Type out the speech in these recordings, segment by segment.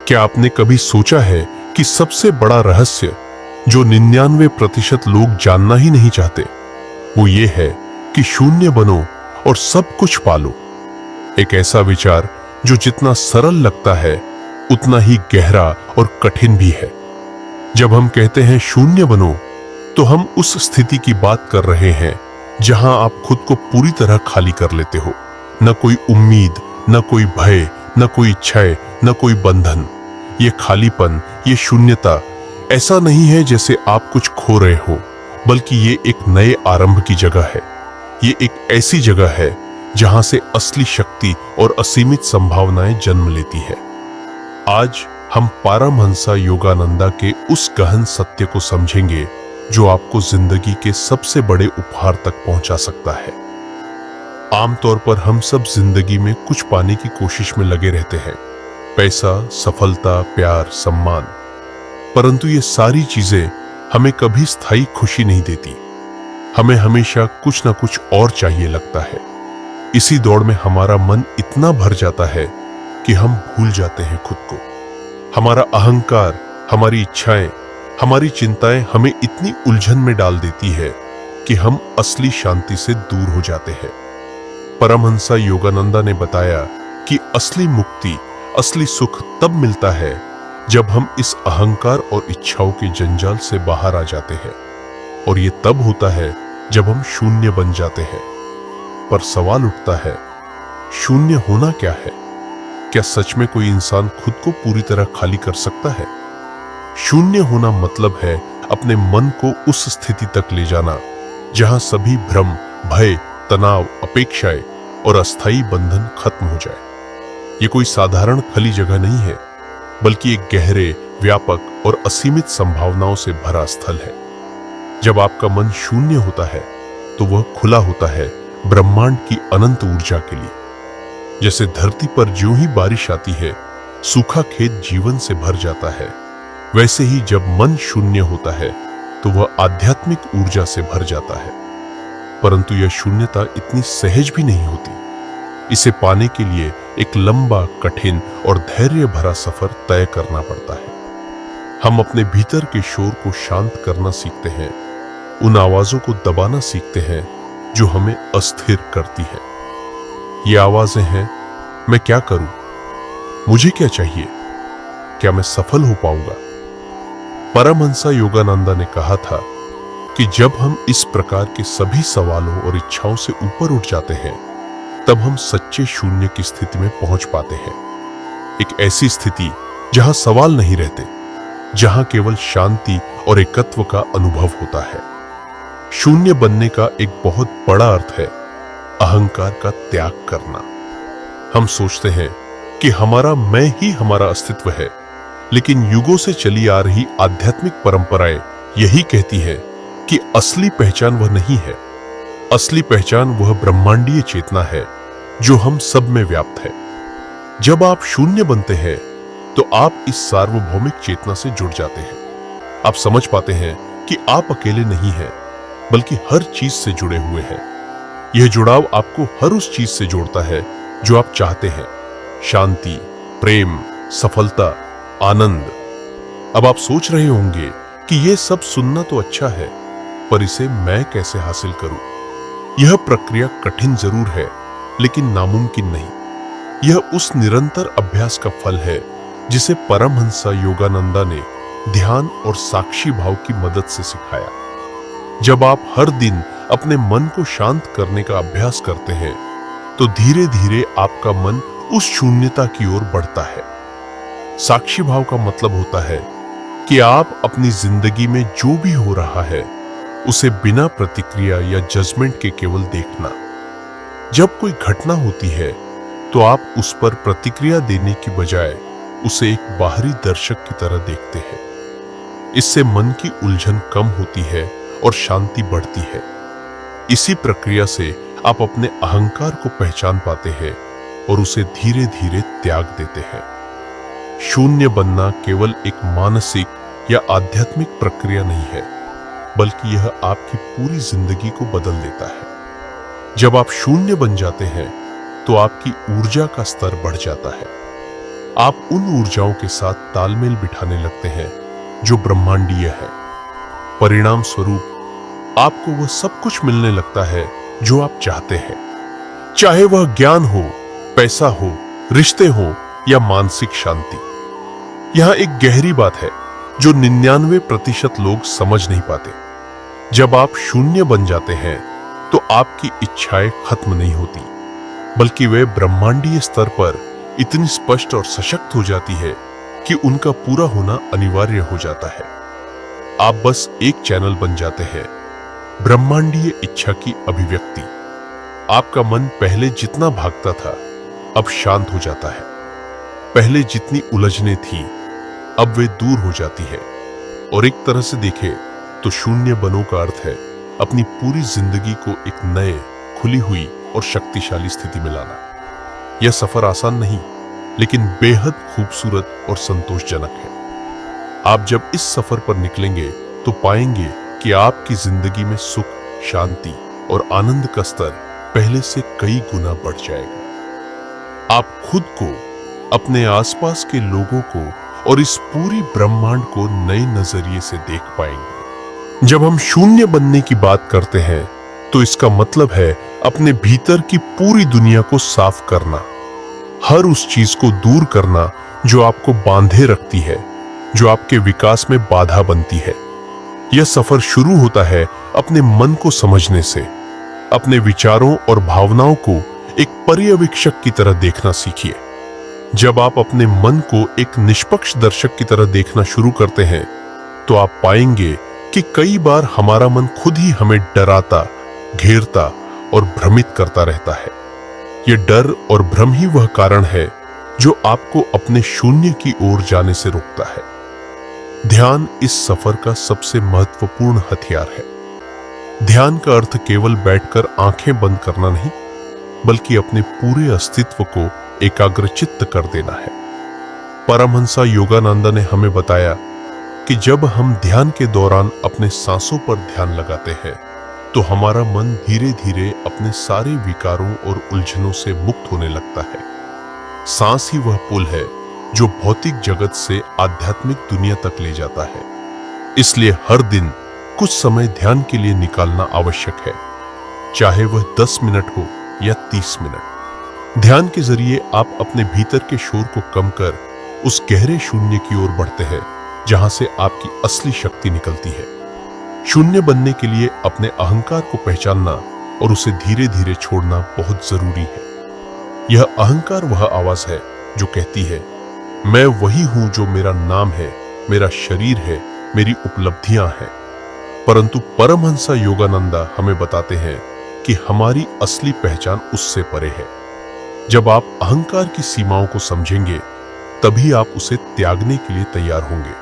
क्या आपने कभी सोचा है कि सबसे बड़ा रहस्य जो 99% लोग जानना ही नहीं चाहते, वो ये है कि शून्य बनो और सब कुछ पालो। एक ऐसा विचार जो जितना सरल लगता है उतना ही गहरा और कठिन भी है। जब हम कहते हैं शून्य बनो, तो हम उस स्थिति की बात कर रहे हैं जहां आप खुद को पूरी तरह खाली कर लेते हो। न कोई उम्मीद, न कोई भय, न कोई इच्छाएं, न कोई बंधन। ये खालीपन, ये शून्यता ऐसा नहीं है जैसे आप कुछ खो रहे हो, बल्कि ये एक नए आरंभ की जगह है। ये एक ऐसी जगह है जहां से असली शक्ति और असीमित संभावनाएं जन्म लेती है। आज हम पारमहंसा योगानंदा के उस गहन सत्य को समझेंगे जो आपको जिंदगी के सबसे बड़े उपहार तक पहुंचा सकता है। आमतौर पर हम सब जिंदगी में कुछ पाने की कोशिश में लगे रहते हैं, पैसा, सफलता, प्यार, सम्मान। परंतु ये सारी चीजें हमें कभी स्थायी खुशी नहीं देती। हमें हमेशा कुछ ना कुछ और चाहिए लगता है। इसी दौड़ में हमारा मन इतना भर जाता है कि हम भूल जाते हैं खुद को। हमारा अहंकार, हमारी इच्छाएं, हमारी चिंताएं हमें इतनी उलझन में डाल देती है कि हम असली शांति से दूर हो जाते हैं। परमहंसा योगानंदा ने बताया कि असली मुक्ति, असली सुख तब मिलता है जब हम इस अहंकार और इच्छाओं के जंजाल से बाहर आ जाते हैं, और ये तब होता है जब हम शून्य बन जाते हैं। पर सवाल उठता है, शून्य होना क्या है? क्या सच में कोई इंसान खुद को पूरी तरह खाली कर सकता है? शून्य होना मतलब है अपने मन को उस स्थिति तक ले जाना जहां सभी भ्रम, भय, तनाव, अपेक्षाएं और अस्थायी बंधन खत्म हो जाए। ये कोई साधारण खाली जगह नहीं है, बल्कि एक गहरे, व्यापक और असीमित संभावनाओं से भरा स्थल है। जब आपका मन शून्य होता है तो वह खुला होता है ब्रह्मांड की अनंत ऊर्जा के लिए। जैसे धरती पर ज्यों ही बारिश आती है, सूखा खेत जीवन से भर जाता है, वैसे ही जब मन शून्य होता है तो वह आध्यात्मिक ऊर्जा से भर जाता है। परंतु यह शून्यता इतनी सहज भी नहीं होती। इसे पाने के लिए एक लंबा, कठिन और धैर्य भरा सफर तय करना पड़ता है। हम अपने भीतर के शोर को शांत करना सीखते हैं, उन आवाजों को दबाना सीखते हैं जो हमें अस्थिर करती है। ये आवाजें हैं, मैं क्या करूं? मुझे क्या चाहिए? क्या मैं सफल हो पाऊंगा? परमहंसा योगानंदा ने कहा था कि जब हम इस प्रकार के सभी सवालों और इच्छाओं से ऊपर उठ जाते हैं, तब हम सच्चे शून्य की स्थिति में पहुंच पाते हैं। एक ऐसी स्थिति जहां सवाल नहीं रहते, जहां केवल शांति और एकत्व का अनुभव होता है। शून्य बनने का एक बहुत बड़ा अर्थ है अहंकार का त्याग करना। हम सोचते हैं कि हमारा मैं ही हमारा अस्तित्व है, लेकिन युगों से चली आ रही आध्यात्मिक परंपराएं यही कहती है कि असली पहचान वह नहीं है। असली पहचान वह ब्रह्मांडीय चेतना है जो हम सब में व्याप्त है। जब आप शून्य बनते हैं तो आप इस सार्वभौमिक चेतना से जुड़ जाते हैं। आप समझ पाते हैं कि आप अकेले नहीं हैं, बल्कि हर चीज से जुड़े हुए हैं। यह जुड़ाव आपको हर उस चीज से जोड़ता है जो आप चाहते हैं, शांति, प्रेम, सफलता, आनंद। अब आप सोच रहे होंगे कि यह सब सुनना तो अच्छा है, पर इसे मैं कैसे हासिल करूं? यह प्रक्रिया कठिन जरूर है, लेकिन नामुमकिन नहीं। यह उस निरंतर अभ्यास का फल है जिसे परमहंसा योगानंदा ने ध्यान और साक्षी भाव की मदद से सिखाया। जब आप हर दिन अपने मन को शांत करने का अभ्यास करते हैं, तो धीरे धीरे आपका मन उस शून्यता की ओर बढ़ता है। साक्षी भाव का मतलब होता है कि आप अपनी जिंदगी में जो भी हो रहा है उसे बिना प्रतिक्रिया या जजमेंट के केवल देखना। जब कोई घटना होती है तो आप उस पर प्रतिक्रिया देने की बजाय उसे एक बाहरी दर्शक की तरह देखते हैं। इससे मन की उलझन कम होती है और शांति बढ़ती है। इसी प्रक्रिया से आप अपने अहंकार को पहचान पाते हैं और उसे धीरे धीरे त्याग देते हैं। शून्य बनना केवल एक मानसिक या आध्यात्मिक प्रक्रिया नहीं है, बल्कि यह आपकी पूरी जिंदगी को बदल देता है। जब आप शून्य बन जाते हैं तो आपकी ऊर्जा का स्तर बढ़ जाता है। आप उन ऊर्जाओं के साथ तालमेल बिठाने लगते हैं जो ब्रह्मांडीय है। परिणाम स्वरूप आपको वह सब कुछ मिलने लगता है जो आप चाहते हैं, चाहे वह ज्ञान हो, पैसा हो, रिश्ते हो या मानसिक शांति। यहां एक गहरी बात है जो 99% लोग समझ नहीं पाते। जब आप शून्य बन जाते हैं तो आपकी इच्छाएं खत्म नहीं होती, बल्कि वे ब्रह्मांडीय स्तर पर इतनी स्पष्ट और सशक्त हो जाती है कि उनका पूरा होना अनिवार्य हो जाता है। आप बस एक चैनल बन जाते हैं, ब्रह्मांडीय इच्छा की अभिव्यक्ति। आपका मन पहले जितना भागता था अब शांत हो जाता है। पहले जितनी उलझने थी अब वे दूर हो जाती है। और एक तरह से देखें तो शून्य बनो का अर्थ है अपनी पूरी जिंदगी को एक नए, खुली हुई और शक्तिशाली स्थिति में लाना। यह सफर आसान नहीं, लेकिन बेहद खूबसूरत और संतोषजनक है। आप जब इस सफर पर निकलेंगे तो पाएंगे कि आपकी जिंदगी में सुख, शांति और आनंद का स्तर पहले से कई गुना बढ़ जाएगा। आप खुद को, अपने आसपास के लोगों को और इस पूरी ब्रह्मांड को नए नजरिए से देख पाएंगे। जब हम शून्य बनने की बात करते हैं तो इसका मतलब है अपने भीतर की पूरी दुनिया को साफ करना, हर उस चीज को दूर करना जो आपको बांधे रखती है, जो आपके विकास में बाधा बनती है। यह सफर शुरू होता है अपने मन को समझने से। अपने विचारों और भावनाओं को एक पर्यवेक्षक की तरह देखना सीखिए। जब आप अपने मन को एक निष्पक्ष दर्शक की तरह देखना शुरू करते हैं तो आप पाएंगे कि कई बार हमारा मन खुद ही हमें डराता, घेरता और भ्रमित करता रहता है। यह डर और भ्रम ही वह कारण है जो आपको अपने शून्य की ओर जाने से रोकता है। ध्यान इस सफर का सबसे महत्वपूर्ण हथियार है। ध्यान का अर्थ केवल बैठकर आंखें बंद करना नहीं, बल्कि अपने पूरे अस्तित्व को एकाग्रचित्त कर देना है। परमहंस योगानंद ने हमें बताया कि जब हम ध्यान के दौरान अपने सांसों पर ध्यान लगाते हैं तो हमारा मन धीरे धीरे अपने सारे विकारों और उलझनों से मुक्त होने लगता है। सांस ही वह पुल है जो भौतिक जगत से आध्यात्मिक दुनिया तक ले जाता है। इसलिए हर दिन कुछ समय ध्यान के लिए निकालना आवश्यक है, चाहे वह 10 मिनट हो या 30 मिनट। ध्यान के जरिए आप अपने भीतर के शोर को कम कर उस गहरे शून्य की ओर बढ़ते हैं जहां से आपकी असली शक्ति निकलती है। शून्य बनने के लिए अपने अहंकार को पहचानना और उसे धीरे धीरे छोड़ना बहुत जरूरी है। यह अहंकार वह आवाज है जो कहती है, मैं वही हूं जो मेरा नाम है, मेरा शरीर है, मेरी उपलब्धियां हैं। परंतु परमहंस योगानंद हमें बताते हैं कि हमारी असली पहचान उससे परे है। जब आप अहंकार की सीमाओं को समझेंगे तभी आप उसे त्यागने के लिए तैयार होंगे।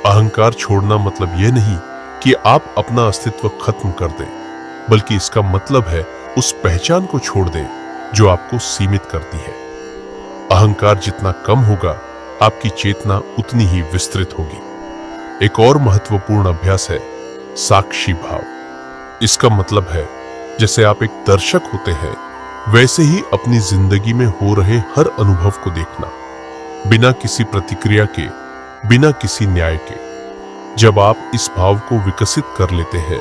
अहंकार छोड़ना मतलब यह नहीं कि आप अपना अस्तित्व खत्म कर दें, बल्कि इसका मतलब है उस पहचान को छोड़ दें जो आपको सीमित करती है। अहंकार जितना कम होगा, आपकी चेतना उतनी ही विस्तृत होगी। एक और महत्वपूर्ण अभ्यास है साक्षी भाव। इसका मतलब है जैसे आप एक दर्शक होते हैं, वैसे ही अपनी जिंदगी में हो रहे हर अनुभव को देखना, बिना किसी प्रतिक्रिया के, बिना किसी न्याय के। जब आप इस भाव को विकसित कर लेते हैं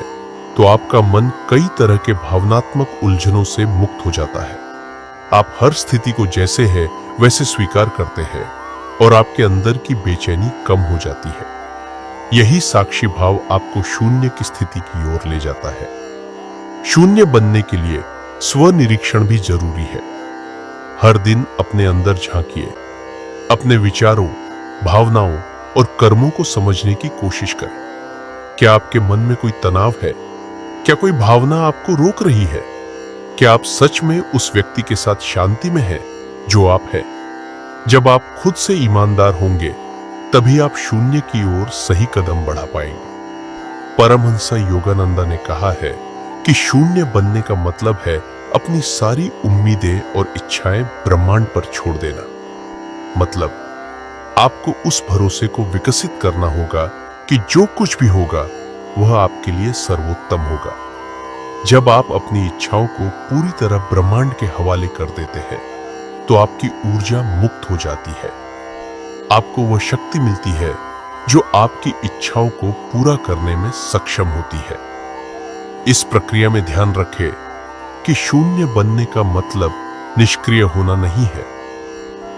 तो आपका मन कई तरह के भावनात्मक उलझनों से मुक्त हो जाता है। आप हर स्थिति को जैसे है वैसे स्वीकार करते हैं और आपके अंदर की बेचैनी कम हो जाती है। यही साक्षी भाव आपको शून्य की स्थिति की ओर ले जाता है। शून्य बनने के लिए स्वनिरीक्षण भी जरूरी है। हर दिन अपने अंदर झांकिए, अपने विचारों, भावनाओं और कर्मों को समझने की कोशिश करें। क्या आपके मन में कोई तनाव है? क्या कोई भावना आपको रोक रही है? क्या आप सच में उस व्यक्ति के साथ शांति में हैं जो आप हैं? जब आप खुद से ईमानदार होंगे तभी आप शून्य की ओर सही कदम बढ़ा पाएंगे। परमहंस योगानंद ने कहा है कि शून्य बनने का मतलब है अपनी सारी उम्मीदें और इच्छाएं ब्रह्मांड पर छोड़ देना। मतलब आपको उस भरोसे को विकसित करना होगा कि जो कुछ भी होगा वह आपके लिए सर्वोत्तम होगा। जब आप अपनी इच्छाओं को पूरी तरह ब्रह्मांड के हवाले कर देते हैं तो आपकी ऊर्जा मुक्त हो जाती है आपको वह शक्ति मिलती है जो आपकी इच्छाओं को पूरा करने में सक्षम होती है। इस प्रक्रिया में ध्यान रखें कि शून्य बनने का मतलब निष्क्रिय होना नहीं है,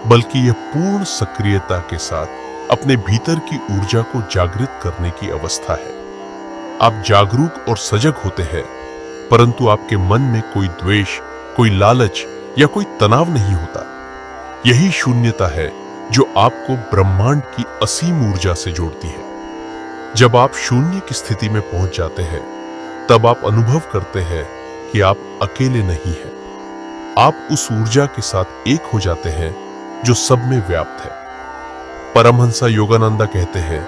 बल्कि यह पूर्ण सक्रियता के साथ अपने भीतर की ऊर्जा को जागृत करने की अवस्था है। आप जागरूक और सजग होते हैं, परंतु आपके मन में कोई द्वेष, कोई लालच या कोई तनाव नहीं होता। यही शून्यता है जो आपको ब्रह्मांड की असीम ऊर्जा से जोड़ती है। जब आप शून्य की स्थिति में पहुंच जाते हैं, तब आप अनुभव करते हैं कि आप अकेले नहीं हैं। आप उस ऊर्जा के साथ एक हो जाते हैं जो सब में व्याप्त है। परमहंस योगानंदा कहते हैं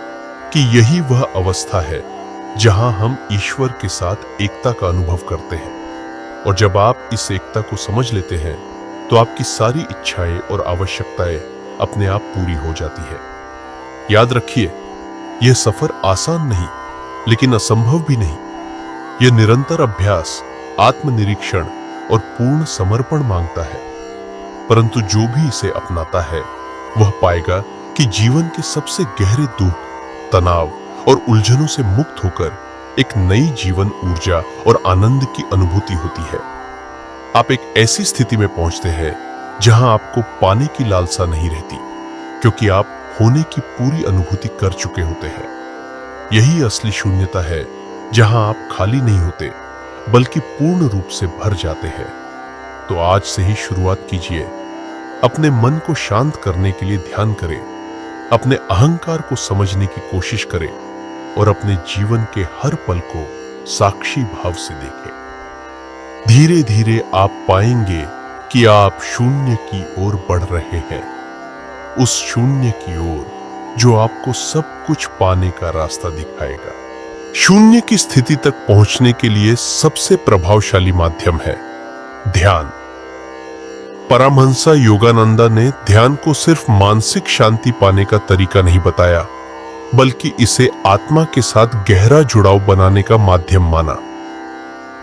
कि यही वह अवस्था है जहां हम ईश्वर के साथ एकता का अनुभव करते हैं। और जब आप इस एकता को समझ लेते हैं, तो आपकी सारी इच्छाएं और आवश्यकताएं अपने आप पूरी हो जाती है। याद रखिए, यह सफर आसान नहीं, लेकिन असंभव भी नहीं। यह निरंतर अभ्यास, आत्मनिरीक्षण और पूर्ण समर्पण मांगता है। परंतु जो भी इसे अपनाता है, वह पाएगा कि जीवन के सबसे गहरे दुख, तनाव और उलझनों से मुक्त होकर एक नई जीवन ऊर्जा और आनंद की अनुभूति होती है। आप एक ऐसी स्थिति में पहुंचते हैं जहां आपको पाने की लालसा नहीं रहती, क्योंकि आप होने की पूरी अनुभूति कर चुके होते हैं। यही असली शून्यता है, जहां आप खाली नहीं होते, बल्कि पूर्ण रूप से भर जाते हैं। तो आज से ही शुरुआत कीजिए। अपने मन को शांत करने के लिए ध्यान करें, अपने अहंकार को समझने की कोशिश करें और अपने जीवन के हर पल को साक्षी भाव से देखें। धीरे धीरे आप पाएंगे कि आप शून्य की ओर बढ़ रहे हैं, उस शून्य की ओर जो आपको सब कुछ पाने का रास्ता दिखाएगा। शून्य की स्थिति तक पहुंचने के लिए सबसे प्रभावशाली माध्यम है ध्यान। परमहंस योगानंदा ने ध्यान को सिर्फ मानसिक शांति पाने का तरीका नहीं बताया, बल्कि इसे आत्मा के साथ गहरा जुड़ाव बनाने का माध्यम माना।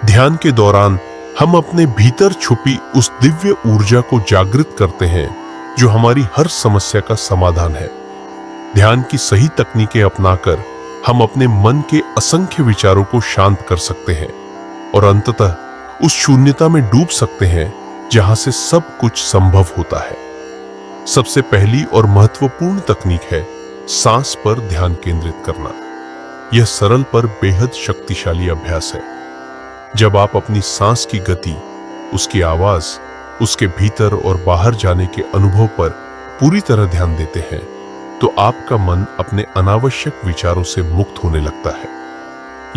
ध्यान के दौरान हम अपने भीतर छुपी उस दिव्य ऊर्जा को जागृत करते हैं जो हमारी हर समस्या का समाधान है। ध्यान की सही तकनीकें अपनाकर हम अपने मन के असंख्य विचारों को शांत कर सकते हैं और अंततः उस शून्यता में डूब सकते हैं जहां से सब कुछ संभव होता है। सबसे पहली और महत्वपूर्ण तकनीक है सांस पर ध्यान केंद्रित करना। यह सरल पर बेहद शक्तिशाली अभ्यास है। जब आप अपनी सांस की गति, उसकी आवाज, उसके भीतर और बाहर जाने के अनुभव पर पूरी तरह ध्यान देते हैं, तो आपका मन अपने अनावश्यक विचारों से मुक्त होने लगता है।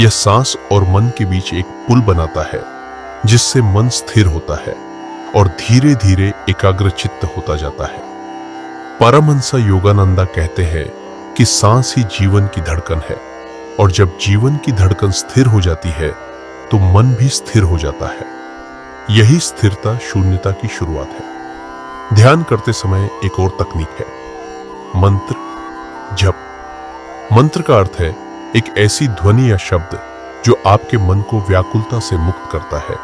यह सांस और मन के बीच एक पुल बनाता है, जिससे मन स्थिर होता है और धीरे धीरे एकाग्रचित्त होता जाता है। परमहंस योगानंदा कहते हैं कि सांस ही जीवन की धड़कन है, और जब जीवन की धड़कन स्थिर हो जाती है, तो मन भी स्थिर हो जाता है। यही स्थिरता शून्यता की शुरुआत है। ध्यान करते समय एक और तकनीक है मंत्र जप। मंत्र का अर्थ है एक ऐसी ध्वनि या शब्द जो आपके मन को व्याकुलता से मुक्त करता है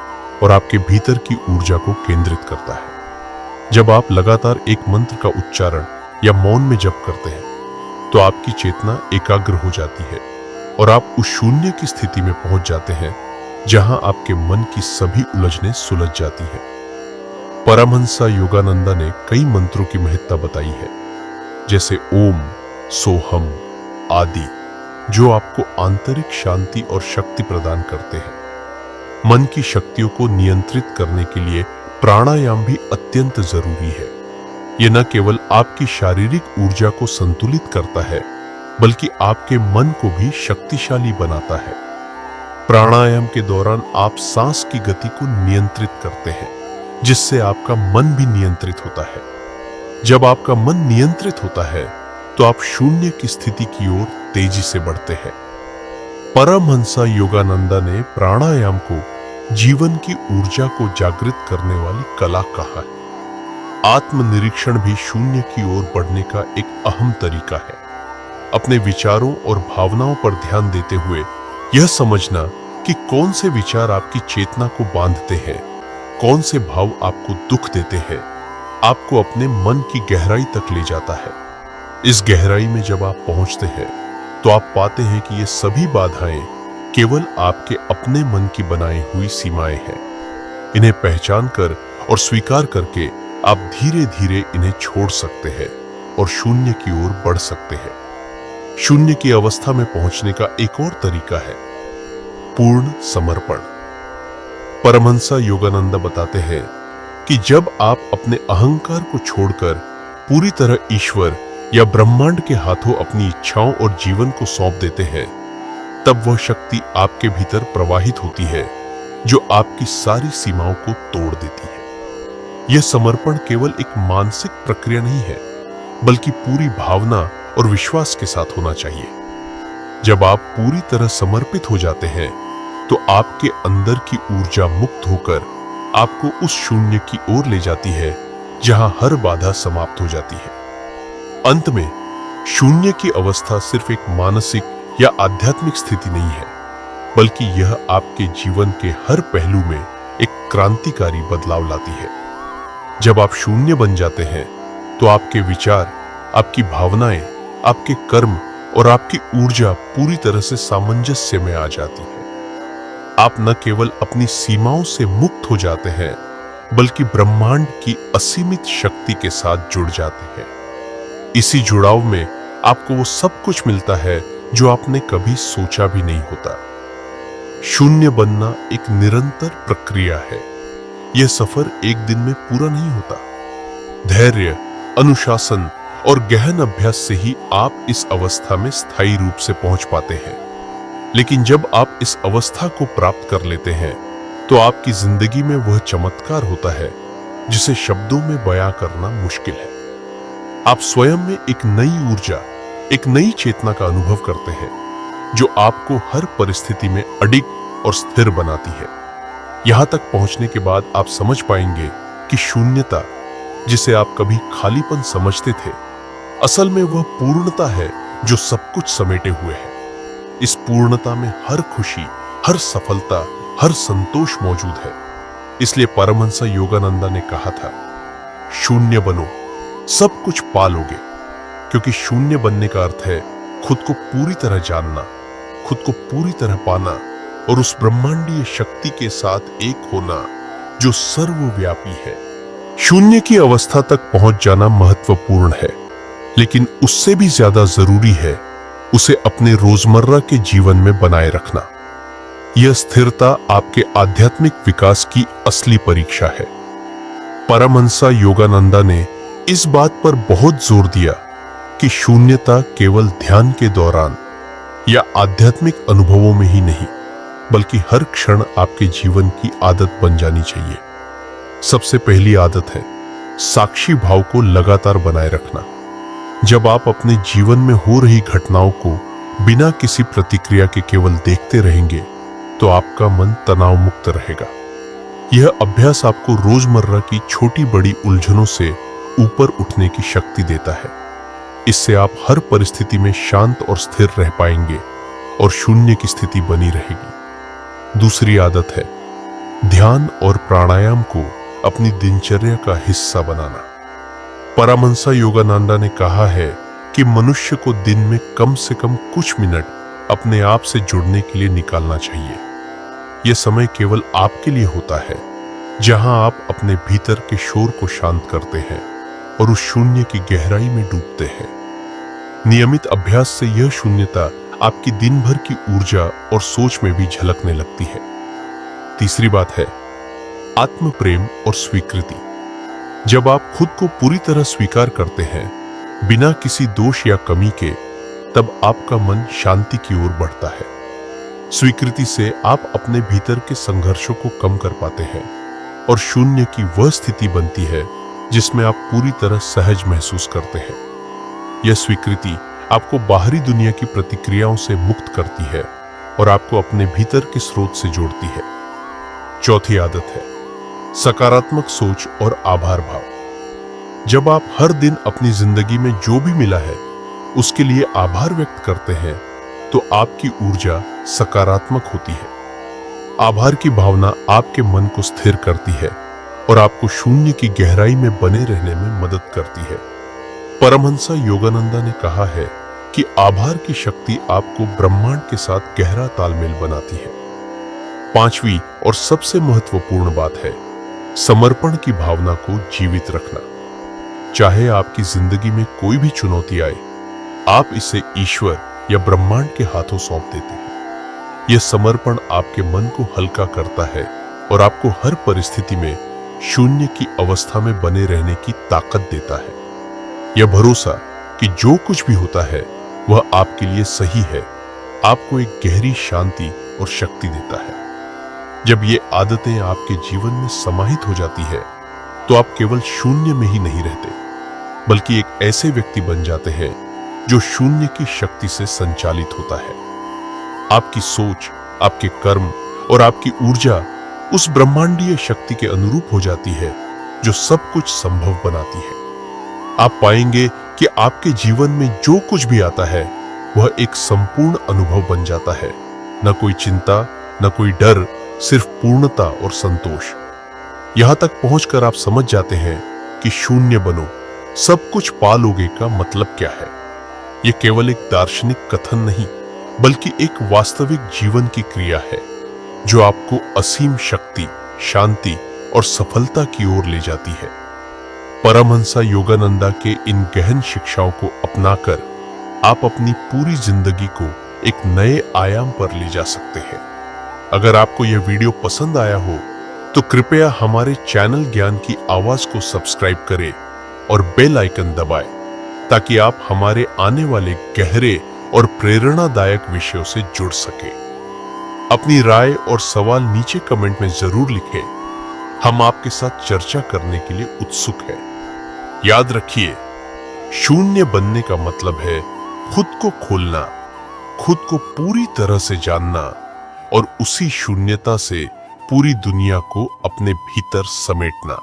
और आपके भीतर की ऊर्जा को केंद्रित करता है। जब आप लगातार एक मंत्र का उच्चारण या मौन में जप करते हैं, तो आपकी चेतना एकाग्र हो जाती है और आप उस शून्य की स्थिति में पहुंच जाते हैं जहां आपके मन की सभी उलझनें सुलझ जाती हैं। परमहंस योगानंदा ने कई मंत्रों की महत्ता बताई है, जैसे ओम, सोहम आदि, जो आपको आंतरिक शांति और शक्ति प्रदान करते हैं। मन की शक्तियों को नियंत्रित करने के लिए प्राणायाम भी अत्यंत जरूरी है। यह न केवल आपकी शारीरिक ऊर्जा को संतुलित करता है, बल्कि आपके मन को भी शक्तिशाली बनाता है। प्राणायाम के दौरान आप सांस की गति को नियंत्रित करते हैं, जिससे आपका मन भी नियंत्रित होता है। जब आपका मन नियंत्रित होता है, तो आप शून्य की स्थिति की ओर तेजी से बढ़ते हैं। परमहंस योगानंदा ने प्राणायाम को जीवन की ऊर्जा को जागृत करने वाली कला कहा है। आत्मनिरीक्षण भी शून्य की ओर बढ़ने का एक अहम तरीका है। अपने विचारों और भावनाओं पर ध्यान देते हुए यह समझना कि कौन से विचार आपकी चेतना को बांधते हैं, कौन से भाव आपको दुख देते हैं, आपको अपने मन की गहराई तक ले जाता है। इस गहराई में जब आप पहुंचते हैं तो आप पाते हैं कि ये सभी बाधाएं केवल आपके अपने मन की बनाई हुई सीमाएं हैं। इन्हें पहचान कर और स्वीकार करके आप धीरे धीरे इन्हें छोड़ सकते हैं और शून्य की ओर बढ़ सकते हैं। शून्य की अवस्था में पहुंचने का एक और तरीका है पूर्ण समर्पण। परमहंसा योगानंद बताते हैं कि जब आप अपने अहंकार को छोड़कर पूरी तरह ईश्वर या ब्रह्मांड के हाथों अपनी इच्छाओं और जीवन को सौंप देते हैं, तब वह शक्ति आपके भीतर प्रवाहित होती है जो आपकी सारी सीमाओं को तोड़ देती है। यह समर्पण केवल एक मानसिक प्रक्रिया नहीं है, बल्कि पूरी भावना और विश्वास के साथ होना चाहिए। जब आप पूरी तरह समर्पित हो जाते हैं तो आपके अंदर की ऊर्जा मुक्त होकर आपको उस शून्य की ओर ले जाती है जहां हर बाधा समाप्त हो जाती है। अंत में शून्य की अवस्था सिर्फ एक मानसिक या आध्यात्मिक स्थिति नहीं है, बल्कि यह आपके जीवन के हर पहलू में एक क्रांतिकारी बदलाव लाती है। जब आप शून्य बन जाते हैं तो आपके विचार, आपकी भावनाएं, आपके कर्म और आपकी ऊर्जा पूरी तरह से सामंजस्य में आ जाती है। आप न केवल अपनी सीमाओं से मुक्त हो जाते हैं, बल्कि ब्रह्मांड की असीमित शक्ति के साथ जुड़ जाते हैं। इसी जुड़ाव में आपको वो सब कुछ मिलता है जो आपने कभी सोचा भी नहीं होता। शून्य बनना एक निरंतर प्रक्रिया है। यह सफर एक दिन में पूरा नहीं होता। धैर्य, अनुशासन और गहन अभ्यास से ही आप इस अवस्था में स्थायी रूप से पहुंच पाते हैं। लेकिन जब आप इस अवस्था को प्राप्त कर लेते हैं तो आपकी जिंदगी में वह चमत्कार होता है जिसे शब्दों में बयां करना मुश्किल है। आप स्वयं में एक नई ऊर्जा, एक नई चेतना का अनुभव करते हैं जो आपको हर परिस्थिति में अडिग और स्थिर बनाती है। यहां तक पहुंचने के बाद आप समझ पाएंगे कि शून्यता, जिसे आप कभी खालीपन समझते थे, असल में वह पूर्णता है जो सब कुछ समेटे हुए है। इस पूर्णता में हर खुशी, हर सफलता, हर संतोष मौजूद है। इसलिए परमहंस योगानंद ने कहा था, शून्य बनो, सब कुछ पालोगे। क्योंकि शून्य बनने का अर्थ है खुद को पूरी तरह जानना, खुद को पूरी तरह पाना और उस ब्रह्मांडीय शक्ति के साथ एक होना जो सर्वव्यापी है। शून्य की अवस्था तक पहुंच जाना महत्वपूर्ण है, लेकिन उससे भी ज्यादा जरूरी है उसे अपने रोजमर्रा के जीवन में बनाए रखना। यह स्थिरता आपके आध्यात्मिक विकास की असली परीक्षा है। परमहंस योगानंद ने इस बात पर बहुत जोर दिया कि शून्यता केवल ध्यान के दौरान या आध्यात्मिक अनुभवों में ही नहीं, बल्कि हर क्षण आपके जीवन की आदत बन जानी चाहिए। सबसे पहली आदत है साक्षी भाव को लगातार बनाए रखना। जब आप अपने जीवन में हो रही घटनाओं को बिना किसी प्रतिक्रिया के केवल देखते रहेंगे तो आपका मन तनाव मुक्त रहेगा। यह अभ्यास आपको रोजमर्रा की छोटी बड़ी उलझनों से ऊपर उठने की शक्ति देता है। इससे आप हर परिस्थिति में शांत और स्थिर रह पाएंगे और शून्य की स्थिति बनी रहेगी। दूसरी आदत है ध्यान और प्राणायाम को अपनी दिनचर्या का हिस्सा बनाना। परमहंस योगानंद ने कहा है कि मनुष्य को दिन में कम से कम कुछ मिनट अपने आप से जुड़ने के लिए निकालना चाहिए। यह समय केवल आपके लिए होता है, जहां आप अपने भीतर के शोर को शांत करते हैं और उस शून्य की गहराई में डूबते हैं। नियमित अभ्यास से यह शून्यता आपकी दिन भर की ऊर्जा और सोच में भी झलकने लगती है। तीसरी बात है आत्म प्रेम और स्वीकृति। जब आप खुद को पूरी तरह स्वीकार करते हैं बिना किसी दोष या कमी के, तब आपका मन शांति की ओर बढ़ता है। स्वीकृति से आप अपने भीतर के संघर्षों को कम कर पाते हैं और शून्य की वह स्थिति बनती है जिसमें आप पूरी तरह सहज महसूस करते हैं। यह स्वीकृति आपको बाहरी दुनिया की प्रतिक्रियाओं से मुक्त करती है और आपको अपने भीतर के स्रोत से जोड़ती है। चौथी आदत है सकारात्मक सोच और आभार भाव। जब आप हर दिन अपनी जिंदगी में जो भी मिला है उसके लिए आभार व्यक्त करते हैं तो आपकी ऊर्जा सकारात्मक होती है। आभार की भावना आपके मन को स्थिर करती है और आपको शून्य की गहराई में बने रहने में मदद करती है। परमहंस योगानंदा ने कहा है कि आभार की शक्ति आपको ब्रह्मांड के साथ गहरा तालमेल बनाती है। पांचवी और सबसे महत्वपूर्ण बात है समर्पण की भावना को जीवित रखना। चाहे आपकी जिंदगी में कोई भी चुनौती आए, आप इसे ईश्वर या ब्रह्मांड के हाथों सौंप देते हैं। यह समर्पण आपके मन को हल्का करता है और आपको हर परिस्थिति में शून्य की अवस्था में बने रहने की ताकत देता है। यह भरोसा कि जो कुछ भी होता है वह आपके लिए सही है, आपको एक गहरी शांति और शक्ति देता है। जब ये आदतें आपके जीवन में समाहित हो जाती है तो आप केवल शून्य में ही नहीं रहते, बल्कि एक ऐसे व्यक्ति बन जाते हैं जो शून्य की शक्ति से संचालित होता है। आपकी सोच, आपके कर्म और आपकी ऊर्जा उस ब्रह्मांडीय शक्ति के अनुरूप हो जाती है जो सब कुछ संभव बनाती है। आप पाएंगे कि आपके जीवन में जो कुछ भी आता है वह एक संपूर्ण अनुभव बन जाता है। न कोई चिंता, न कोई डर, सिर्फ पूर्णता और संतोष। यहां तक पहुंचकर आप समझ जाते हैं कि शून्य बनो, सब कुछ पा लोगे का मतलब क्या है। यह केवल एक दार्शनिक कथन नहीं, बल्कि एक वास्तविक जीवन की क्रिया है जो आपको असीम शक्ति, शांति और सफलता की ओर ले जाती है। परमहंस योगानंदा के इन गहन शिक्षाओं को अपनाकर आप अपनी पूरी जिंदगी को एक नए आयाम पर ले जा सकते हैं। अगर आपको यह वीडियो पसंद आया हो तो कृपया हमारे चैनल ज्ञान की आवाज को सब्सक्राइब करें और बेल आइकन दबाएं ताकि आप हमारे आने वाले गहरे और प्रेरणादायक विषयों से जुड़ सकें। अपनी राय और सवाल नीचे कमेंट में जरूर लिखें, हम आपके साथ चर्चा करने के लिए उत्सुक हैं। याद रखिए, शून्य बनने का मतलब है खुद को खोलना, खुद को पूरी तरह से जानना और उसी शून्यता से पूरी दुनिया को अपने भीतर समेटना।